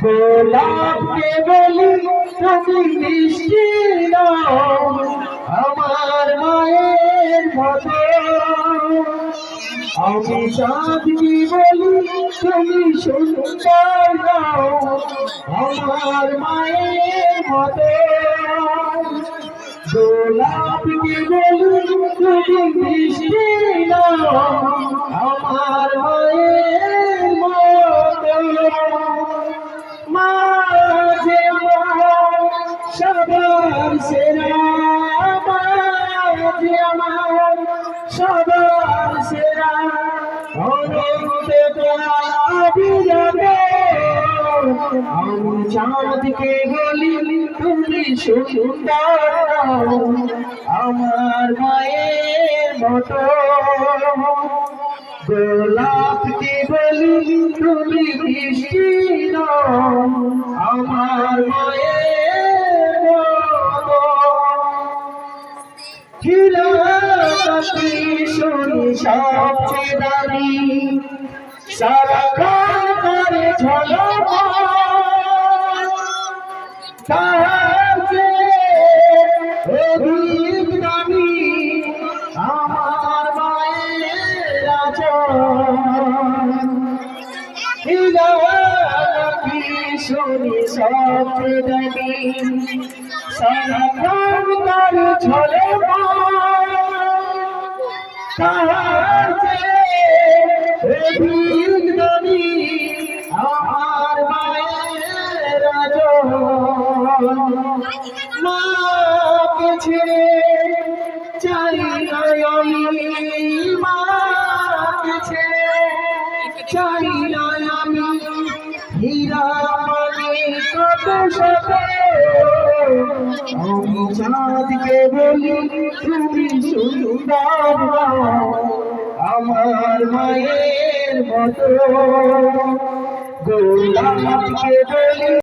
গোলাপকে বলি তুমি মিষ্টি নাও আমার মায়ের মতো। আমি চাঁদকে বলি তুমি সুন্দর নাও আমার মায়ের মতো। গোলাপকে বলি তুমি মিষ্টি নাও আমার মায়ের মতো। মাঝে আমার সবার সেরা, মাঝে আমার সবার সেরা, আমি চাঁদকে বলি তুমি সুন্দর আমার মায়ের মতো। গোলাপকে বলি তুমি মিষ্টি আমার মায়ের মতো। শুনি সবচেয়ে দামি সারাক্ষণ করে ঝলক তার অধিক দামি আমার মায়ের শুনি সবচেয়ে দামি সারাক্ষণ করে ঝলক তার আমার মায়ের মাকে ছেড়ে চাই না আমি, মাকে ছেড়ে চাই না আমি, হীরা মানে কত শত। আমি চাঁদকে বলি তুমি সুন্দর আমার মায়ের মতো। গোলাপকে বলি